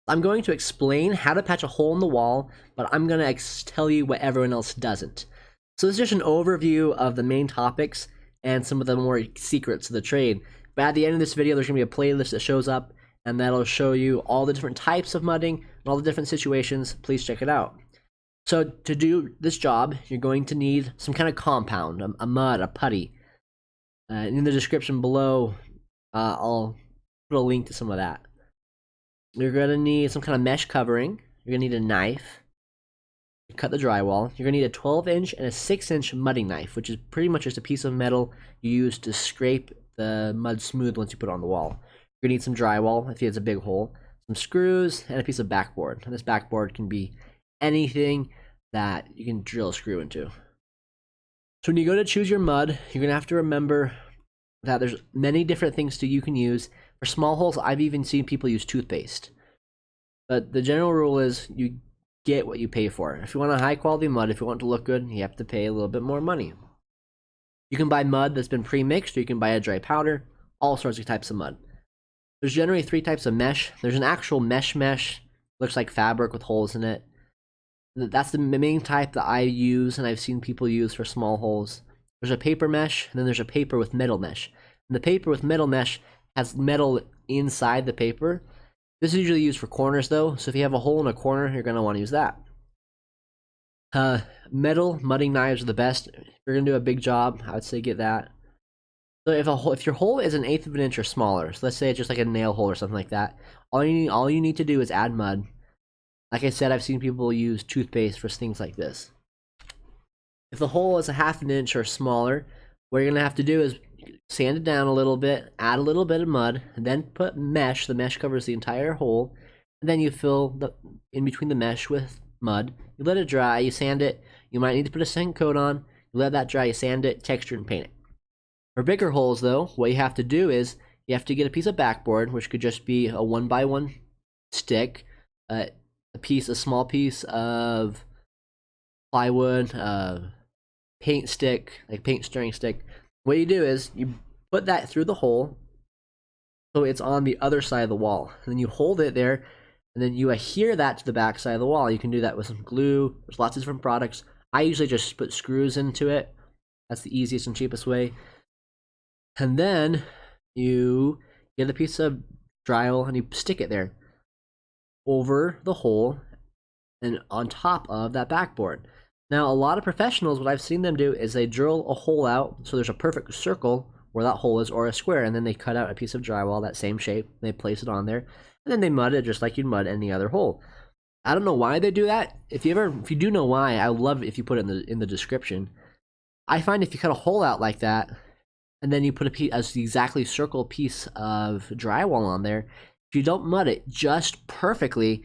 I'm going to explain how to patch a hole in the wall, but I'm going to tell you what everyone else doesn't. So this is just an overview of the main topics and some of the more secrets of the trade. But at the end of this video, there's going to be a playlist that shows up, and that'll show you all the different types of mudding and all the different situations. Please check it out. So to do this job, you're going to need some kind of compound, a mud, a putty. In the description below, I'll put a link to some of that. You're going to need some kind of mesh covering. You're going to need a knife to cut the drywall. You're going to need a 12-inch and a 6-inch mudding knife, which is pretty much just a piece of metal you use to scrape the mud smooth once you put it on the wall. You're going to need some drywall if it's a big hole, some screws, and a piece of backboard. And this backboard can be anything that you can drill a screw into. So when you go to choose your mud, you're going to have to remember that there's many different things you can use. For small holes, I've even seen people use toothpaste. But the general rule is you get what you pay for. If you want a high quality mud, if you want it to look good, you have to pay a little bit more money. You can buy mud that's been pre-mixed, or you can buy a dry powder, all sorts of types of mud. There's generally 3 types of mesh. There's an actual mesh, looks like fabric with holes in it. That's the main type that I use and I've seen people use for small holes. There's a paper mesh, and then there's a paper with metal mesh. And the paper with metal mesh has metal inside the paper. This is usually used for corners though, so if you have a hole in a corner, you're going to want to use that. Metal mudding knives are the best. If you're going to do a big job, I would say get that. So if your hole is 1/8 of an inch or smaller, so let's say it's just like a nail hole or something like that, all you need to do is add mud. Like I said, I've seen people use toothpaste for things like this. If the hole is 1/2 inch or smaller, what you're going to have to do is sand it down a little bit, add a little bit of mud, and then put mesh. The mesh covers the entire hole, and then you fill in between the mesh with mud. You let it dry, you sand it. You might need to put a sand coat on. You let that dry, you sand it, texture, and paint it. For bigger holes though, what you have to do is you have to get a piece of backboard, which could just be a 1x1 stick, a small piece of plywood, paint stick, like paint stirring stick. What you do is you put that through the hole so it's on the other side of the wall. And then you hold it there, and then you adhere that to the back side of the wall. You can do that with some glue. There's lots of different products. I usually just put screws into it. That's the easiest and cheapest way. And then you get a piece of drywall and you stick it there over the hole and on top of that backboard. Now, a lot of professionals, what I've seen them do is they drill a hole out so there's a perfect circle where that hole is, or a square, and then they cut out a piece of drywall that same shape, they place it on there, and then they mud it just like you'd mud any other hole. I don't know why they do that. If you do know why, I would love it if you put it in the description. I find if you cut a hole out like that, and then you put a exactly circle piece of drywall on there, if you don't mud it just perfectly,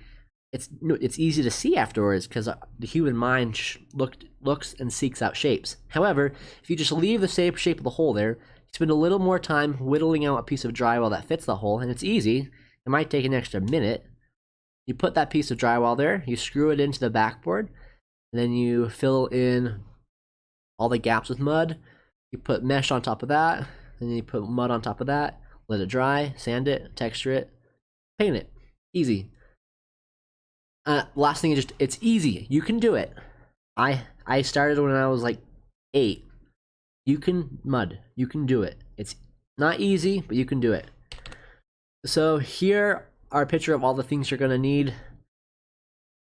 it's easy to see afterwards because the human mind looks and seeks out shapes. However, if you just leave the same shape of the hole there, you spend a little more time whittling out a piece of drywall that fits the hole, and it's easy. It might take an extra minute. You put that piece of drywall there, you screw it into the backboard, and then you fill in all the gaps with mud. You put mesh on top of that, and then you put mud on top of that, let it dry, sand it, texture it, paint it. Easy. Last thing is it's easy. You can do it. I started when I was like 8. You can mud. You can do it. It's not easy, but you can do it. So here are a picture of all the things you're gonna need.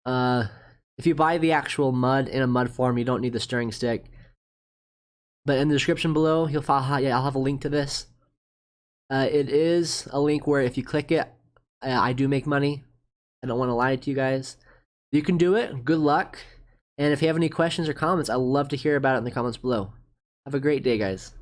If you buy the actual mud in a mud form, you don't need the stirring stick. But in the description below, I'll have a link to this. It is a link where if you click it, I do make money. I don't want to lie to you guys. You can do it. Good luck. And if you have any questions or comments, I'd love to hear about it in the comments below. Have a great day, guys.